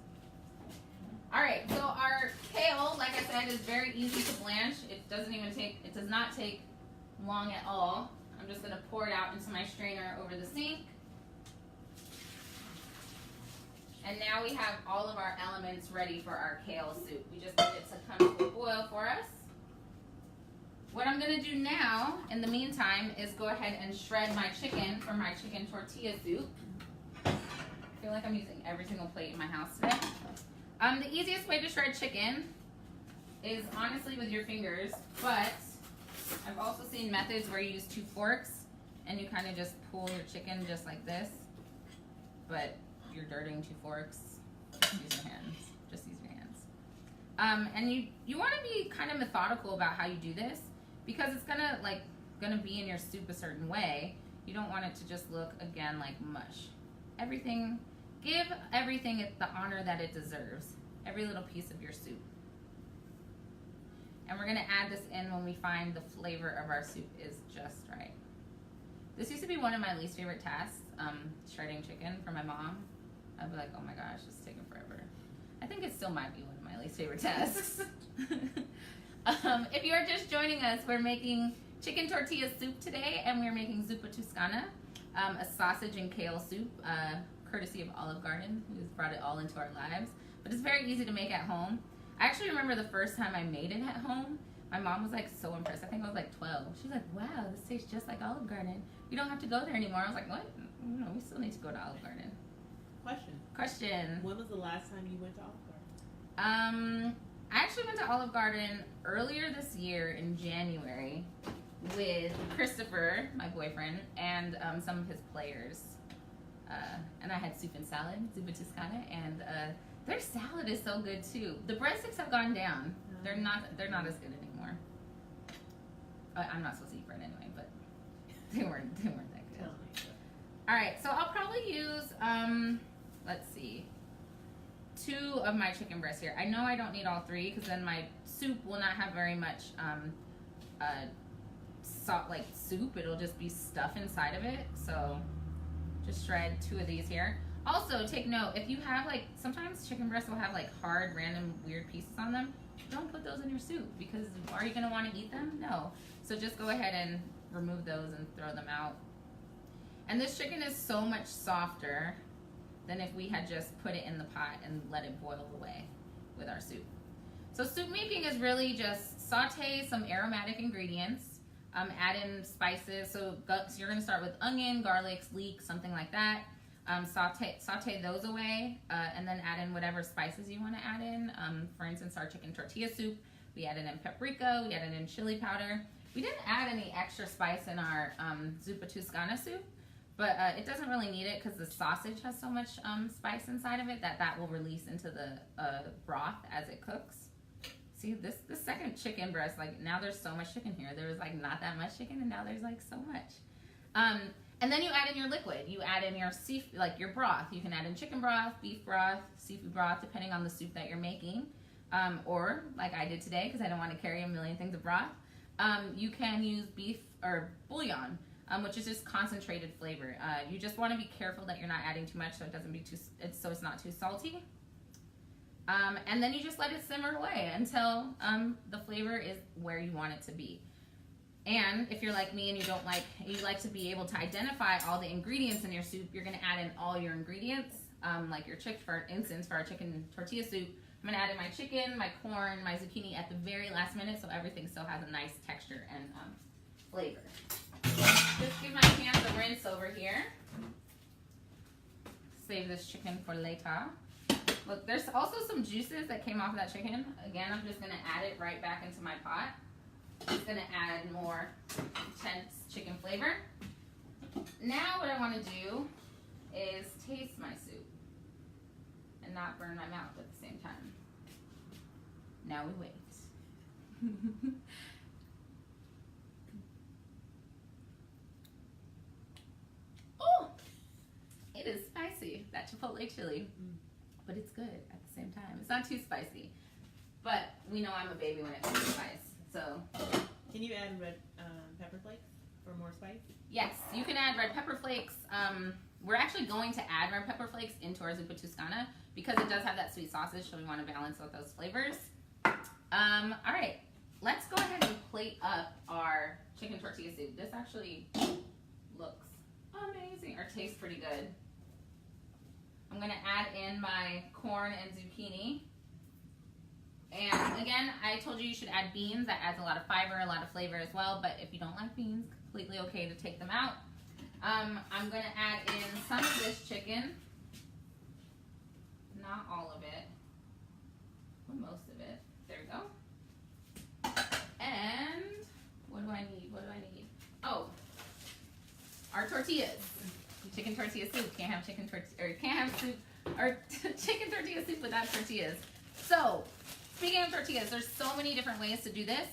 A: All right, so our kale, like I said, is very easy to blanch. It does not take long at all. I'm just gonna pour it out into my strainer over the sink. And now we have all of our elements ready for our kale soup. We just need it to come to a boil for us. What I'm gonna do now, in the meantime, is go ahead and shred my chicken for my chicken tortilla soup. I feel like I'm using every single plate in my house today. The easiest way to shred chicken is honestly with your fingers, but I've also seen methods where you use 2 forks and you kind of just pull your chicken just like this, but you're dirtying 2 forks. Just use your hands. Just use your hands. And you want to be kind of methodical about how you do this because it's gonna be in your soup a certain way. You don't want it to just look again like mush. Give everything the honor that it deserves. Every little piece of your soup. And we're gonna add this in when we find the flavor of our soup is just right. This used to be one of my least favorite tasks, shredding chicken for my mom. I'd be like, oh my gosh, it's taking forever. I think it still might be one of my least favorite tasks. If you are just joining us, we're making chicken tortilla soup today, and we're making Zuppa Toscana, a sausage and kale soup, courtesy of Olive Garden, who's brought it all into our lives. But it's very easy to make at home. I actually remember the first time I made it at home, my mom was like so impressed. I think I was like 12. She's like, wow, this tastes just like Olive Garden. You don't have to go there anymore. I was like, what? No, we still need to go to Olive Garden. Question.
B: When was the last time you went to Olive Garden?
A: I actually went to Olive Garden earlier this year in January with Christopher, my boyfriend, and some of his players. And I had soup and salad, Zuppa Toscana, and their salad is so good too. The breadsticks have gone down. They're not as good anymore. I'm not supposed to eat bread anyway, but they weren't that good. All right, so I'll probably use let's see, 2 of my chicken breasts here. I know I don't need all 3 because then my soup will not have very much salt like soup. It'll just be stuff inside of it. So just shred 2 of these here. Also, take note, if you have sometimes chicken breasts will have hard, random, weird pieces on them. Don't put those in your soup because are you gonna want to eat them? No. So just go ahead and remove those and throw them out. And this chicken is so much softer than if we had just put it in the pot and let it boil away with our soup. So soup making is really just saute some aromatic ingredients, add in spices. So you're gonna start with onion, garlic, leek, something like that. Saute those away, and then add in whatever spices you want to add in. For instance, our chicken tortilla soup, we added in paprika, we added in chili powder. We didn't add any extra spice in our Zuppa Toscana soup, but it doesn't really need it because the sausage has so much spice inside of it that will release into the broth as it cooks. See, this second chicken breast, now there's so much chicken here. There was not that much chicken, and now there's so much. And then you add in your liquid. You add in your your broth. You can add in chicken broth, beef broth, seafood broth, depending on the soup that you're making. Or like I did today, because I don't want to carry a million things of broth. You can use beef or bouillon, which is just concentrated flavor. You just want to be careful that you're not adding too much, so it doesn't be so it's not too salty. And then you just let it simmer away until the flavor is where you want it to be. And if you're like me and you like to be able to identify all the ingredients in your soup, you're gonna add in all your ingredients, like your chicken, for instance, for our chicken tortilla soup, I'm gonna add in my chicken, my corn, my zucchini at the very last minute, so everything still has a nice texture and flavor. Just give my hands a rinse over here. Save this chicken for later. Look, there's also some juices that came off of that chicken. Again, I'm just gonna add it right back into my pot. It's gonna add more intense chicken flavor. Now what I wanna do is taste my soup and not burn my mouth at the same time. Now we wait. Oh, it is chipotle chili, but it's good at the same time. It's not too spicy, but we know I'm a baby when it comes to spice. So,
B: can you add red pepper flakes for more spice?
A: Yes, you can add red pepper flakes. We're actually going to add red pepper flakes into our Zuppa Toscana because it does have that sweet sausage, so we want to balance out those flavors. All right, let's go ahead and plate up our chicken tortilla soup. This actually looks amazing, or tastes pretty good. I'm gonna add in my corn and zucchini. And again, I told you should add beans. That adds a lot of fiber, a lot of flavor as well, but if you don't like beans, completely okay to take them out. I'm gonna add in some of this chicken. Not all of it, but most of it. There we go. And what do I need? What do I need? Oh, our tortillas. Chicken tortilla soup. Can't have chicken tortilla, or can't have soup, or chicken tortilla soup without tortillas. So, speaking of tortillas, there's so many different ways to do this.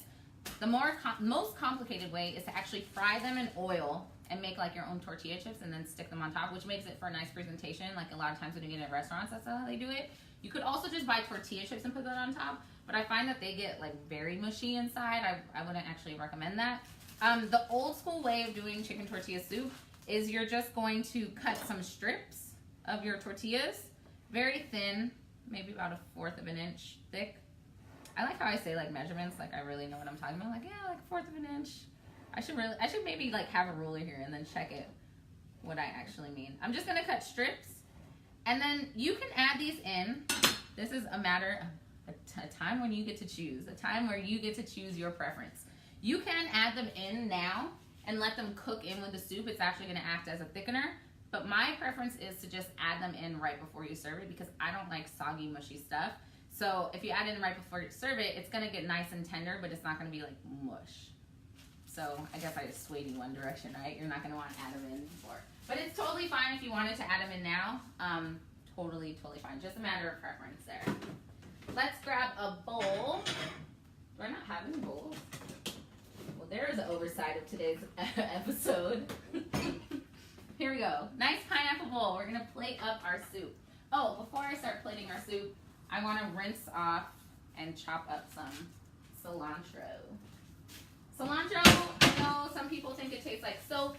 A: The most complicated way is to actually fry them in oil and make like your own tortilla chips and then stick them on top, which makes it for a nice presentation. Like a lot of times when you get at restaurants, that's how they do it. You could also just buy tortilla chips and put that on top, but I find that they get like very mushy inside. I wouldn't actually recommend that. The old school way of doing chicken tortilla soup is you're just going to cut some strips of your tortillas, very thin, maybe about 1/4 of an inch thick. I like how I say like measurements, like I really know what I'm talking about. Like, yeah, like 1/4 of an inch. I should maybe like have a ruler here and then check it, what I actually mean. I'm just gonna cut strips, and then you can add these in. This is a matter of a time when you get to choose, a time where you get to choose your preference. You can add them in now and let them cook in with the soup. It's actually gonna act as a thickener, but my preference is to just add them in right before you serve it because I don't like soggy, mushy stuff. So if you add it in right before you serve it, it's gonna get nice and tender, but it's not gonna be like mush. So I guess I just swayed you one direction, right? You're not gonna want to add them in before. But it's totally fine if you wanted to add them in now. Totally fine. Just a matter of preference there. Let's grab a bowl. Do I not have any bowls? Well, there is the oversight of today's episode. Here we go. Nice pineapple bowl. We're gonna plate up our soup. Oh, before I start plating our soup, I want to rinse off and chop up some cilantro. Cilantro, I know some people think it tastes like soap.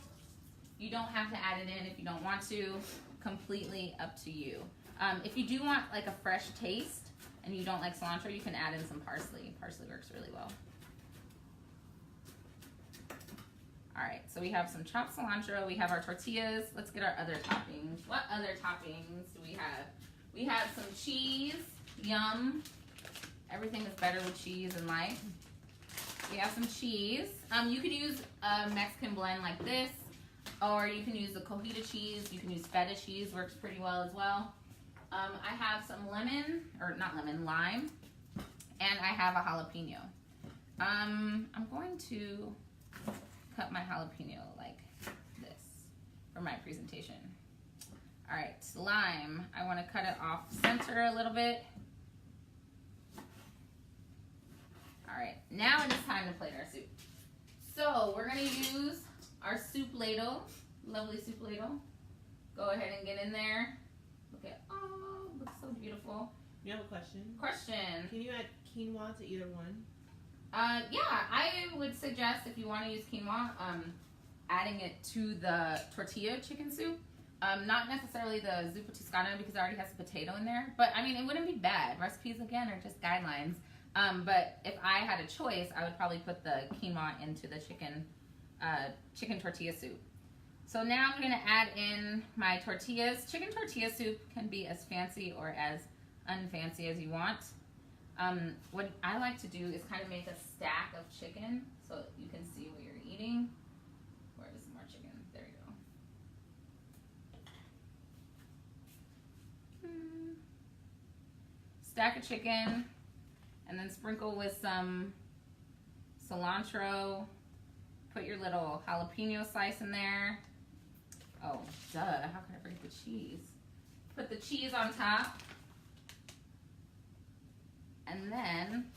A: You don't have to add it in if you don't want to. Completely up to you. If you do want like a fresh taste and you don't like cilantro, you can add in some parsley. Parsley works really well. All right, so we have some chopped cilantro. We have our tortillas. Let's get our other toppings. What other toppings do we have? We have some cheese. Yum. Everything is better with cheese in life. We have some cheese. You could use a Mexican blend like this, or you can use the cojita cheese. You can use feta cheese, works pretty well as well. I have some lime, and I have a jalapeno. I'm going to cut my jalapeno like this for my presentation. All right, lime. I want to cut it off center a little bit. All right, now it is time to plate our soup. So we're gonna use our soup ladle, lovely soup ladle. Go ahead and get in there. Look at, oh, looks so beautiful.
B: You have a question?
A: Question.
B: Can you add quinoa to either one?
A: Yeah, I would suggest if you want to use quinoa, adding it to the tortilla chicken soup. Not necessarily the Zuppa Toscana because it already has a potato in there. But I mean, it wouldn't be bad. Recipes, again, are just guidelines. But if I had a choice, I would probably put the quinoa into the chicken tortilla soup. So now I'm gonna add in my tortillas. Chicken tortilla soup can be as fancy or as unfancy as you want. What I like to do is kind of make a stack of chicken so you can see what you're eating. Where is more chicken? There you go. Stack of chicken. And then sprinkle with some cilantro. Put your little jalapeno slice in there. Oh, duh, how could I forget the cheese? Put the cheese on top. And then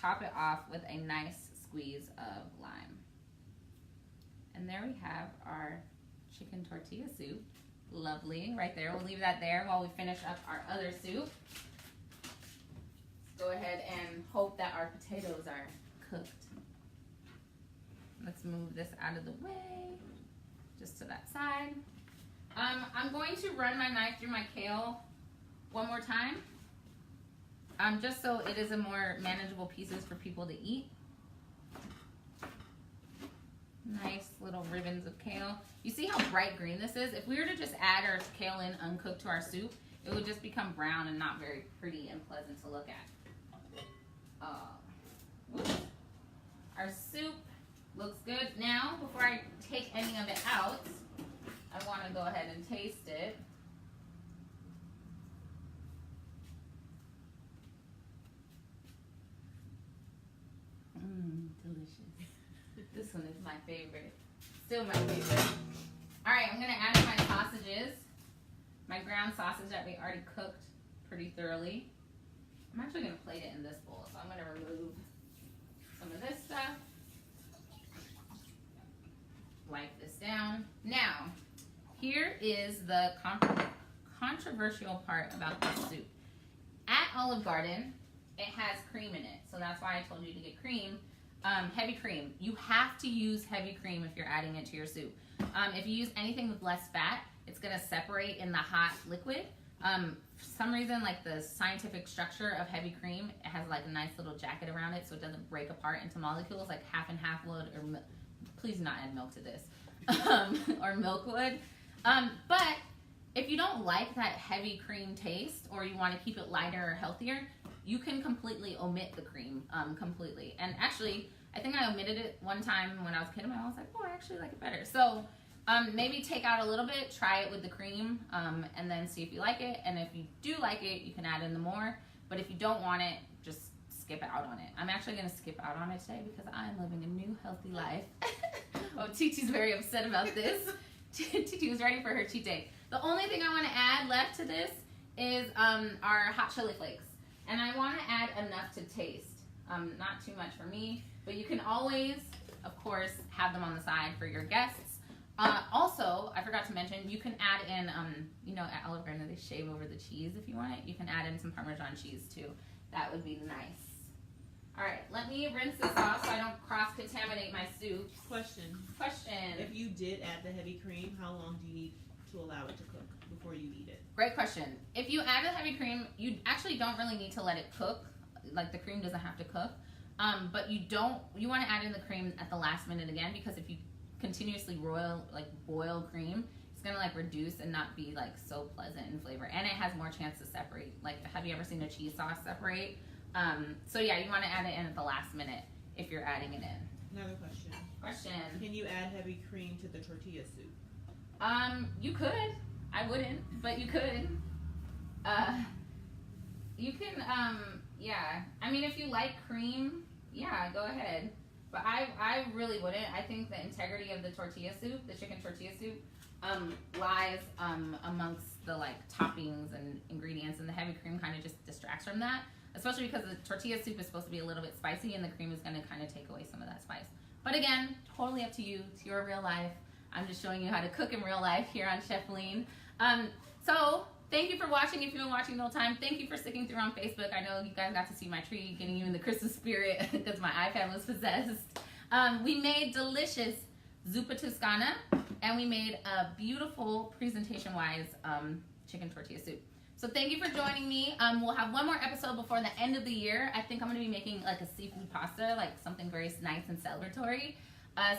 A: top it off with a nice squeeze of lime. And there we have our chicken tortilla soup Lovely, right there. We'll leave that there while we finish up our other soup. Let's go ahead and hope that our potatoes are cooked. Let's move this out of the way, just to that side. I'm going to run my knife through my kale one more time, just so it is a more manageable pieces for people to eat. Nice little ribbons of kale. You see how bright green this is? If we were to just add our kale in uncooked to our soup, it would just become brown and not very pretty and pleasant to look at. Our soup looks good. Now, before I take any of it out, I want to go ahead and taste it. Delicious. This one is my favorite. Still my favorite. Alright, I'm going to add in my sausages. My ground sausage that we already cooked pretty thoroughly. I'm actually going to plate it in this bowl, so I'm going to remove some of this stuff. Wipe this down. Now, here is the controversial part about this soup. At Olive Garden, it has cream in it, so that's why I told you to get cream. Heavy cream. You have to use heavy cream if you're adding it to your soup. If you use anything with less fat, it's going to separate in the hot liquid. For some reason, like the scientific structure of heavy cream, it has like a nice little jacket around it so it doesn't break apart into molecules like half and half would, or please not add milk to this, or milk would. But if you don't like that heavy cream taste, or you want to keep it lighter or healthier, you can completely omit the cream completely. And actually, I think I omitted it one time when I was a kid, and I was like, oh, I actually like it better. So maybe take out a little bit, try it with the cream, and then see if you like it. And if you do like it, you can add in the more. But if you don't want it, just skip out on it. I'm actually going to skip out on it today because I'm living a new healthy life. Oh, Titi's very upset about this. Titi was ready for her cheat day. The only thing I want to add left to this is our hot chili flakes. And I want to add enough to taste. Not too much for me, but you can always, of course, have them on the side for your guests. Also, I forgot to mention, you can add in, you know, at Olive Garden they shave over the cheese if you want it. You can add in some Parmesan cheese too. That would be nice. All right, let me rinse this off so I don't cross-contaminate my soup.
B: Question. If you did add the heavy cream, how long do you need to allow it to cook before you eat it?
A: Great question. If you add the heavy cream, you actually don't really need to let it cook. Like the cream doesn't have to cook. But you want to add in the cream at the last minute again, because if you continuously boil cream, it's going to like reduce and not be like so pleasant in flavor. And it has more chance to separate. Like, have you ever seen a cheese sauce separate? So yeah, you want to add it in at the last minute if you're adding it in.
B: Another question. Can you add heavy cream to the tortilla soup?
A: You could. I wouldn't, but you could. You can, yeah. I mean, if you like cream, yeah, go ahead. But I really wouldn't. I think the integrity of the tortilla soup, the chicken tortilla soup, lies amongst the like toppings and ingredients, and the heavy cream kind of just distracts from that. Especially because the tortilla soup is supposed to be a little bit spicy, and the cream is going to kind of take away some of that spice. But again, totally up to you. It's your real life. I'm just showing you how to cook in real life here on Chefleen. So thank you for watching. If you've been watching the whole time, thank you for sticking through on Facebook. I know you guys got to see my tree, getting you in the Christmas spirit because my iPad was possessed. We made delicious Zuppa Toscana, and we made a beautiful presentation-wise chicken tortilla soup. So thank you for joining me. We'll have one more episode before the end of the year. I think I'm going to be making like a seafood pasta, like something very nice and celebratory.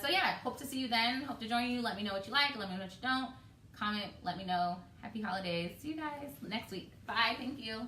A: So yeah, hope to see you then. Hope to join you. Let me know what you like. Let me know what you don't. Comment. Let me know. Happy holidays. See you guys next week. Bye. Thank you.